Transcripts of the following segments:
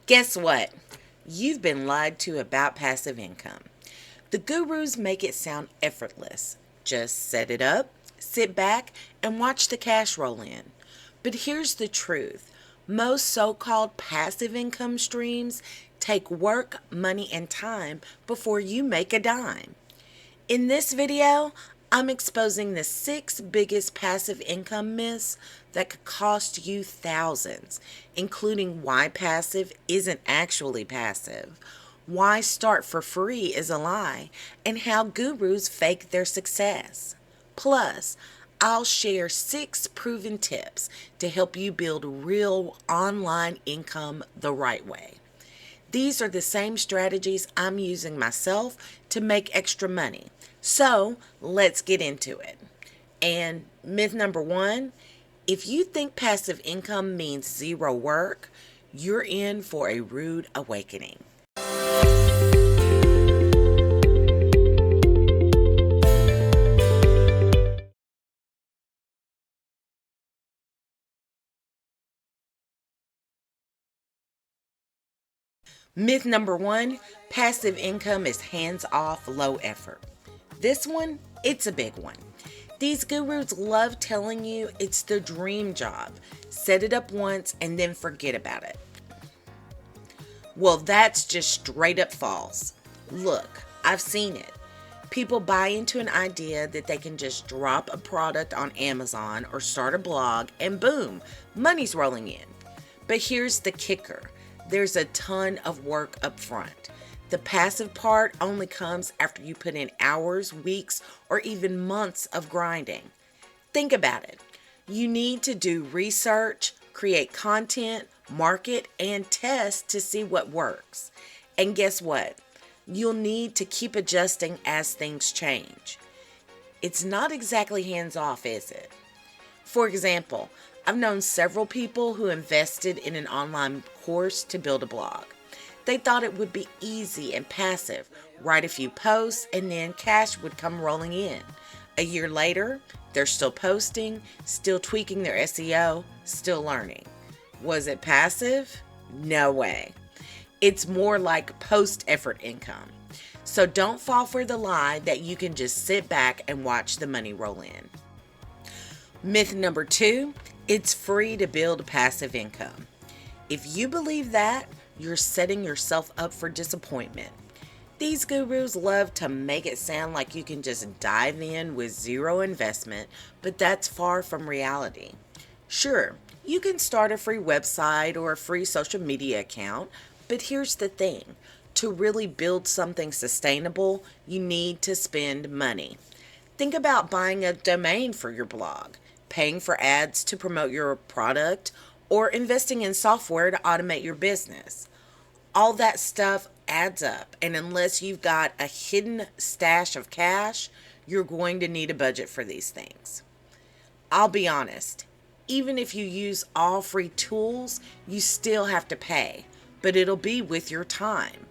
Guess what? You've been lied to about passive income. The gurus make it sound effortless. Just set it up, sit back, and watch the cash roll in. But here's the truth: most so called passive income streams take work, money, and time before you make a dime. In this video, I'm exposing the 6 biggest passive income myths that could cost you thousands, including why passive isn't actually passive, why start for free is a lie, and how gurus fake their success. Plus, I'll share 6 proven tips to help you build real online income the right way. These are the same strategies I'm using myself to make extra money. So let's get into it. And myth number 1: if you think passive income means zero work, you're in for a rude awakening. Myth number 1: passive income is hands off, low effort. This one, it's a big one. These gurus love telling you it's the dream job. Set it up once and then forget about it. Well, that's just straight up false. Look, I've seen it. People buy into an idea that they can just drop a product on Amazon or start a blog and boom, money's rolling in. But here's the kicker: there's a ton of work up front. The passive part only comes after you put in hours, weeks, or even months of grinding. Think about it. You need to do research, create content, market, and test to see what works. And guess what? You'll need to keep adjusting as things change. It's not exactly hands off, is it? For example, I've known several people who invested in an online course to build a blog. They thought it would be easy and passive, write a few posts, and then cash would come rolling in. A year later, they're still posting, still tweaking their SEO, still learning. Was it passive? No way. It's more like post-effort income. So don't fall for the lie that you can just sit back and watch the money roll in. Myth number 2: it's free to build passive income. If you believe that, you're setting yourself up for disappointment. These gurus love to make it sound like you can just dive in with zero investment, but that's far from reality. Sure, you can start a free website or a free social media account, but here's the thing: to really build something sustainable, you need to spend money. Think about buying a domain for your blog, paying for ads to promote your product, or investing in software to automate your business. All that stuff adds up, and unless you've got a hidden stash of cash, you're going to need a budget for these things. I'll be honest, even if you use all free tools, you still have to pay, but it'll be with your time.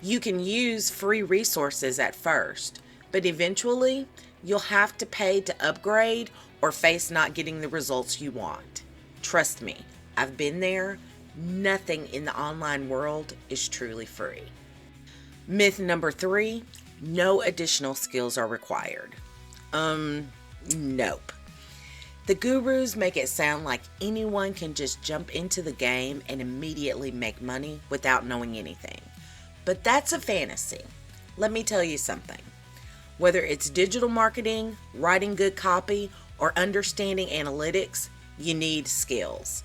You can use free resources at first, but eventually you'll have to pay to upgrade or face not getting the results you want. Trust me, I've been there. Nothing in the online world is truly free. Myth number 3: no additional skills are required. Nope. The gurus make it sound like anyone can just jump into the game and immediately make money without knowing anything. But that's a fantasy. Let me tell you something. Whether it's digital marketing, writing good copy, or understanding analytics, you need skills.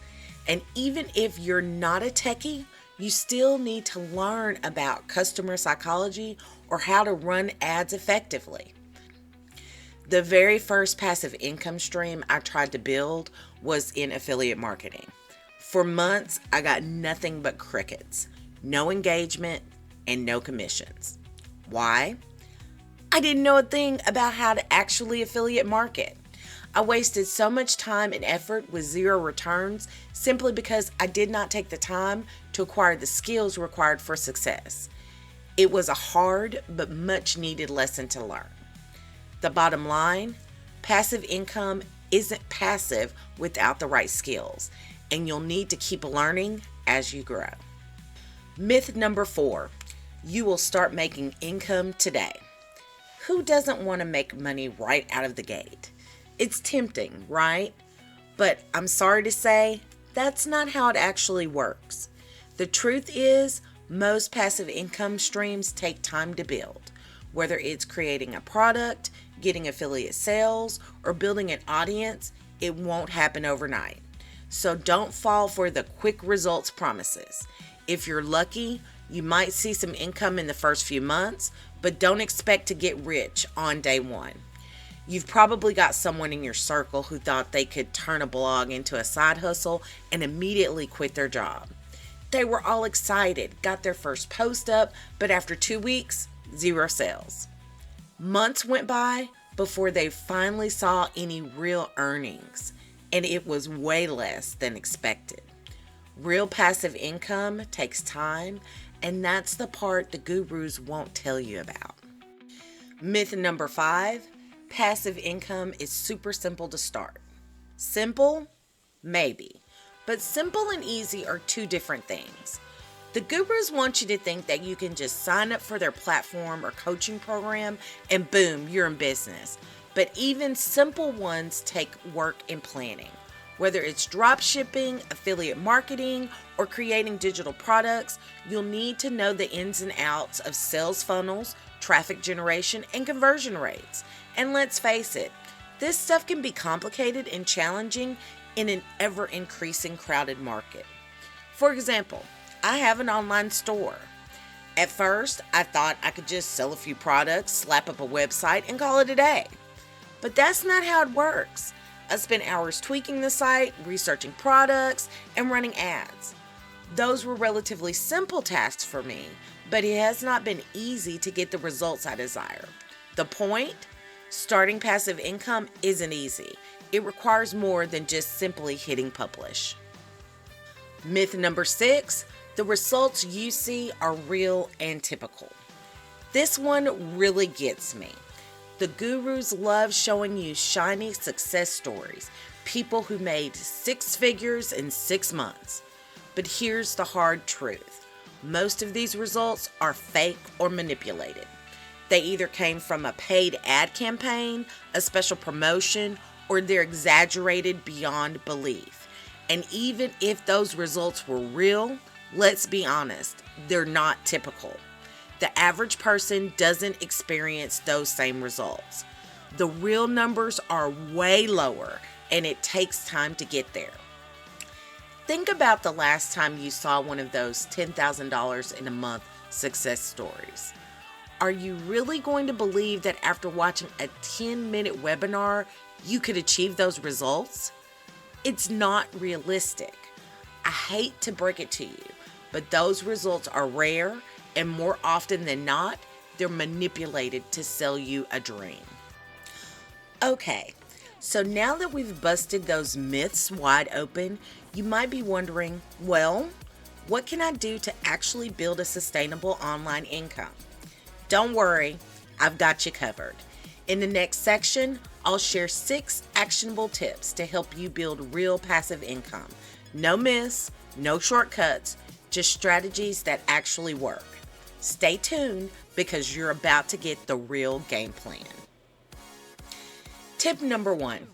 And even if you're not a techie, you still need to learn about customer psychology or how to run ads effectively. The very first passive income stream I tried to build was in affiliate marketing. For months, I got nothing but crickets, no engagement, and no commissions. Why? I didn't know a thing about how to actually affiliate market. I wasted so much time and effort with zero returns simply because I did not take the time to acquire the skills required for success. It was a hard but much needed lesson to learn. The bottom line: passive income isn't passive without the right skills, and you'll need to keep learning as you grow. Myth number 4, you will start making income today. Who doesn't want to make money right out of the gate? It's tempting, right? But I'm sorry to say, that's not how it actually works. The truth is, most passive income streams take time to build. Whether it's creating a product, getting affiliate sales, or building an audience, it won't happen overnight. So don't fall for the quick results promises. If you're lucky, you might see some income in the first few months, but don't expect to get rich on day one. You've probably got someone in your circle who thought they could turn a blog into a side hustle and immediately quit their job. They were all excited, got their first post up, but after 2 weeks, 0 sales. Months went by before they finally saw any real earnings, and it was way less than expected. Real passive income takes time, and that's the part the gurus won't tell you about. Myth number 5, passive income is super simple to start. Simple? Maybe. But simple and easy are two different things. The gurus want you to think that you can just sign up for their platform or coaching program and boom, you're in business. But even simple ones take work and planning. Whether it's drop shipping, affiliate marketing, or creating digital products, you'll need to know the ins and outs of sales funnels, traffic generation, and conversion rates. And let's face it, this stuff can be complicated and challenging in an ever-increasing crowded market. For example, I have an online store. At first, I thought I could just sell a few products, slap up a website, and call it a day. But that's not how it works. I spent hours tweaking the site, researching products, and running ads. Those were relatively simple tasks for me, but it has not been easy to get the results I desire. The point? Starting passive income isn't easy. It requires more than just simply hitting publish. Myth number 6, the results you see are real and typical. This one really gets me. The gurus love showing you shiny success stories, people who made 6 figures in 6 months. But here's the hard truth. Most of these results are fake or manipulated. They either came from a paid ad campaign, a special promotion, or they're exaggerated beyond belief. And even if those results were real, let's be honest, they're not typical. The average person doesn't experience those same results. The real numbers are way lower, and it takes time to get there. Think about the last time you saw one of those $10,000 in a month success stories. Are you really going to believe that after watching a 10-minute webinar, you could achieve those results? It's not realistic. I hate to break it to you, but those results are rare, and more often than not, they're manipulated to sell you a dream. Okay, so now that we've busted those myths wide open, you might be wondering, well, what can I do to actually build a sustainable online income? Don't worry, I've got you covered. In the next section, I'll share 6 actionable tips to help you build real passive income. No myths, no shortcuts, just strategies that actually work. Stay tuned because you're about to get the real game plan. Tip number 1,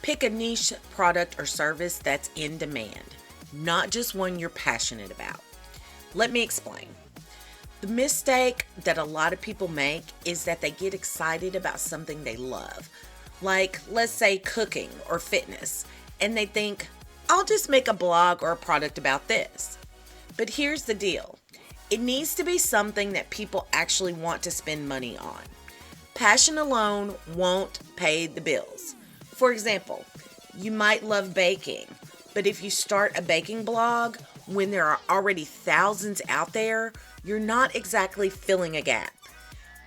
pick a niche product or service that's in demand, not just one you're passionate about. Let me explain. The mistake that a lot of people make is that they get excited about something they love, like let's say cooking or fitness, and they think, I'll just make a blog or a product about this. But here's the deal. It needs to be something that people actually want to spend money on. Passion alone won't pay the bills. For example, you might love baking, but if you start a baking blog when there are already thousands out there, you're not exactly filling a gap.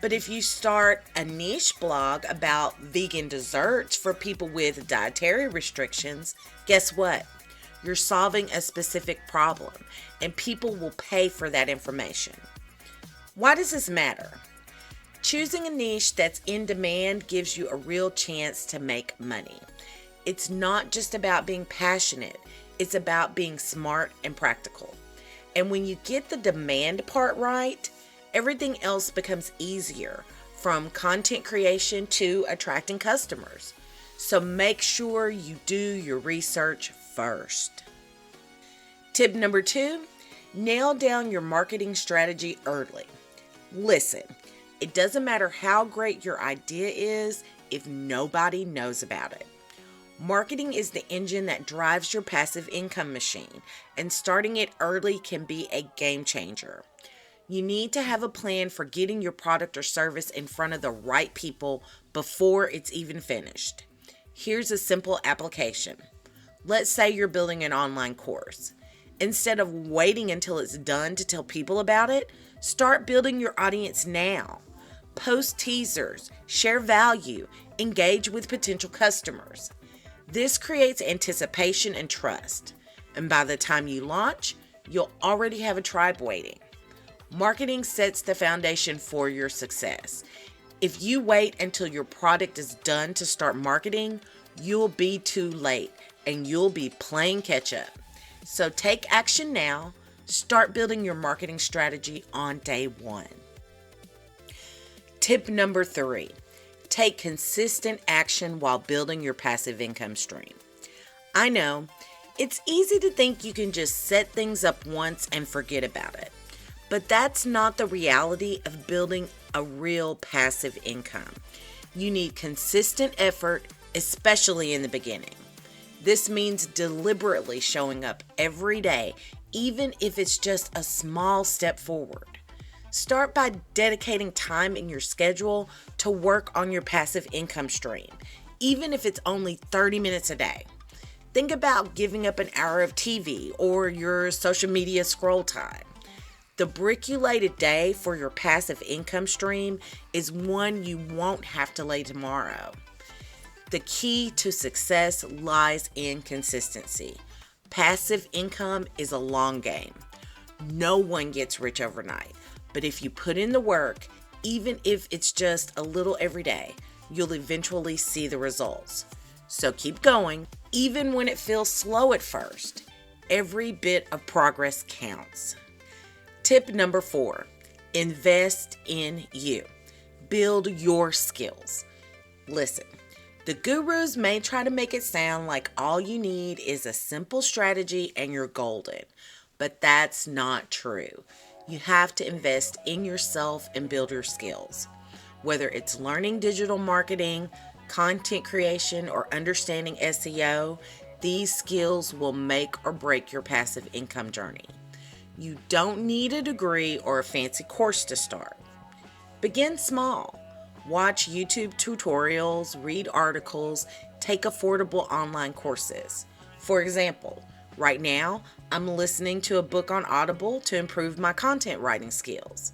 But if you start a niche blog about vegan desserts for people with dietary restrictions, guess what? You're solving a specific problem, and people will pay for that information. Why does this matter? Choosing a niche that's in demand gives you a real chance to make money. It's not just about being passionate, it's about being smart and practical. And when you get the demand part right, everything else becomes easier, from content creation to attracting customers. So make sure you do your research first. Tip number 2, nail down your marketing strategy early. Listen, it doesn't matter how great your idea is if nobody knows about it. Marketing is the engine that drives your passive income machine, and starting it early can be a game changer. You need to have a plan for getting your product or service in front of the right people before it's even finished. Here's a simple application. Let's say you're building an online course. Instead of waiting until it's done to tell people about it, start building your audience now. Post teasers, share value, engage with potential customers. This creates anticipation and trust. And by the time you launch, you'll already have a tribe waiting. Marketing sets the foundation for your success. If you wait until your product is done to start marketing, you'll be too late and you'll be playing catch up. So take action now. Start building your marketing strategy on day 1. Tip number 3, take consistent action while building your passive income stream. I know, it's easy to think you can just set things up once and forget about it. But that's not the reality of building a real passive income. You need consistent effort, especially in the beginning. This means deliberately showing up every day, even if it's just a small step forward. Start by dedicating time in your schedule to work on your passive income stream, even if it's only 30 minutes a day. Think about giving up an hour of TV or your social media scroll time. The brick you lay today for your passive income stream is one you won't have to lay tomorrow. The key to success lies in consistency. Passive income is a long game. No one gets rich overnight, but if you put in the work, even if it's just a little every day, you'll eventually see the results. So keep going, even when it feels slow at first. Every bit of progress counts. Tip number 4, invest in you. Build your skills. Listen, the gurus may try to make it sound like all you need is a simple strategy and you're golden, but that's not true. You have to invest in yourself and build your skills. Whether it's learning digital marketing, content creation, or understanding SEO, these skills will make or break your passive income journey. You don't need a degree or a fancy course to start. Begin small. Watch YouTube tutorials, read articles, take affordable online courses. For example, right now, I'm listening to a book on Audible to improve my content writing skills.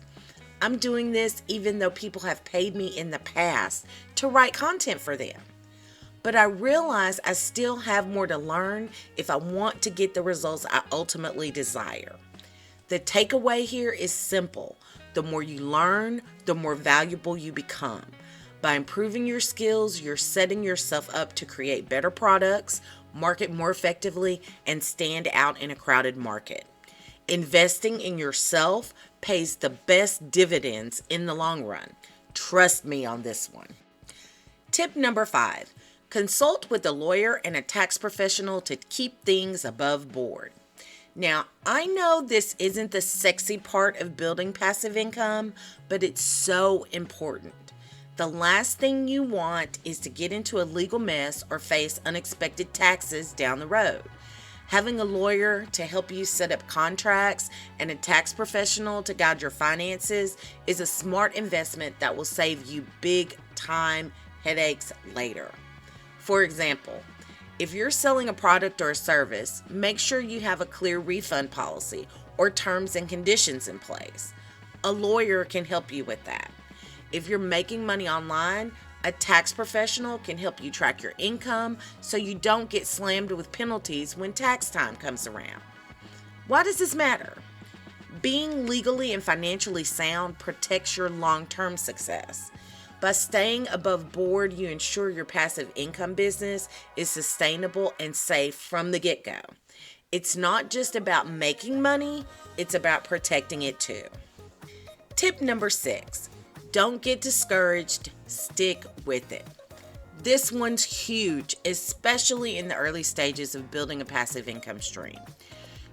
I'm doing this even though people have paid me in the past to write content for them. But I realize I still have more to learn if I want to get the results I ultimately desire. The takeaway here is simple. The more you learn, the more valuable you become. By improving your skills, you're setting yourself up to create better products, market more effectively, and stand out in a crowded market. Investing in yourself pays the best dividends in the long run. Trust me on this one. Tip number 5, consult with a lawyer and a tax professional to keep things above board. Now, I know this isn't the sexy part of building passive income, but it's so important. The last thing you want is to get into a legal mess or face unexpected taxes down the road. Having a lawyer to help you set up contracts and a tax professional to guide your finances is a smart investment that will save you big time headaches later. For example, if you're selling a product or a service, make sure you have a clear refund policy or terms and conditions in place. A lawyer can help you with that. If you're making money online, a tax professional can help you track your income so you don't get slammed with penalties when tax time comes around. Why does this matter? Being legally and financially sound protects your long-term success. By staying above board, you ensure your passive income business is sustainable and safe from the get-go. It's not just about making money, it's about protecting it too. Tip number 6, don't get discouraged, stick with it. This one's huge, especially in the early stages of building a passive income stream.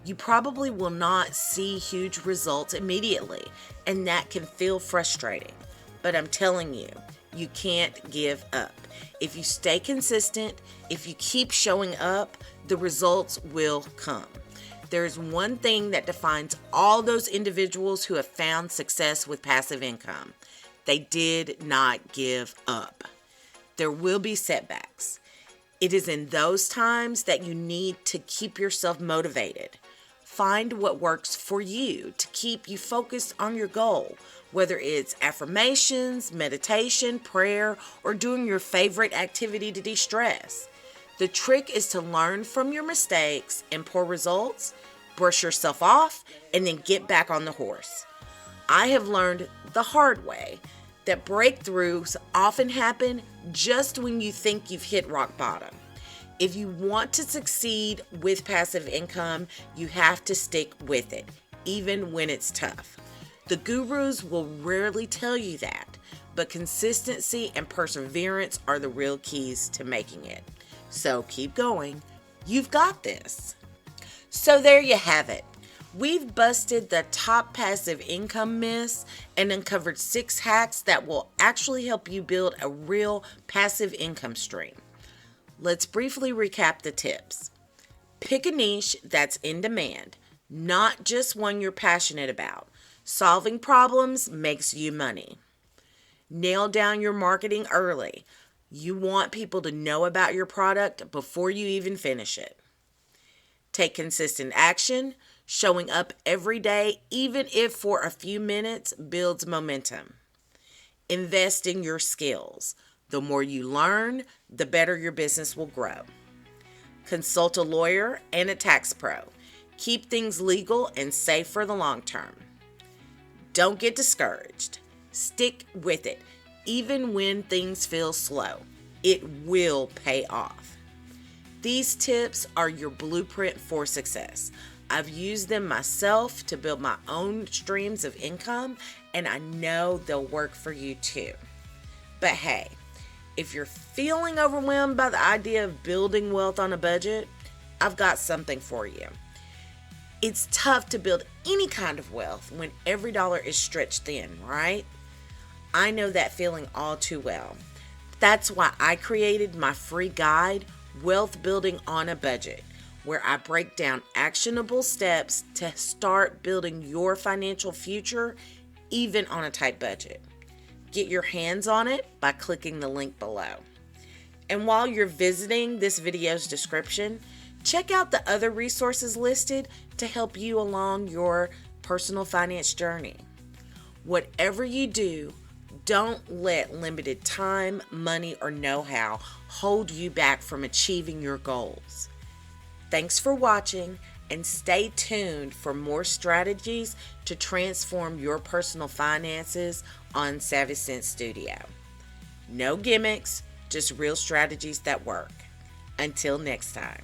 You probably will not see huge results immediately, and that can feel frustrating. But I'm telling you, you can't give up. If you stay consistent, if you keep showing up, the results will come. There's one thing that defines all those individuals who have found success with passive income. They did not give up. There will be setbacks. It is in those times that you need to keep yourself motivated. Find what works for you to keep you focused on your goal, whether it's affirmations, meditation, prayer, or doing your favorite activity to de-stress. The trick is to learn from your mistakes and poor results, brush yourself off, and then get back on the horse. I have learned the hard way that breakthroughs often happen just when you think you've hit rock bottom. If you want to succeed with passive income, you have to stick with it, even when it's tough. The gurus will rarely tell you that, but consistency and perseverance are the real keys to making it. So keep going. You've got this. So there you have it. We've busted the top passive income myths and uncovered 6 hacks that will actually help you build a real passive income stream. Let's briefly recap the tips. Pick a niche that's in demand, not just one you're passionate about. Solving problems makes you money. Nail down your marketing early. You want people to know about your product before you even finish it. Take consistent action. Showing up every day, even if for a few minutes, builds momentum. Invest in your skills. The more you learn, the better your business will grow. Consult a lawyer and a tax pro. Keep things legal and safe for the long term. Don't get discouraged. Stick with it, even when things feel slow. It will pay off. These tips are your blueprint for success. I've used them myself to build my own streams of income, and I know they'll work for you too. But hey, if you're feeling overwhelmed by the idea of building wealth on a budget, I've got something for you. It's tough to build any kind of wealth when every dollar is stretched thin, right? I know that feeling all too well. That's why I created my free guide, Wealth Building on a Budget, where I break down actionable steps to start building your financial future, even on a tight budget. Get your hands on it by clicking the link below. And while you're visiting this video's description, check out the other resources listed to help you along your personal finance journey. Whatever you do, don't let limited time, money, or know-how hold you back from achieving your goals. Thanks for watching, and stay tuned for more strategies to transform your personal finances on Savvy Sense Studio. No gimmicks, just real strategies that work. Until next time.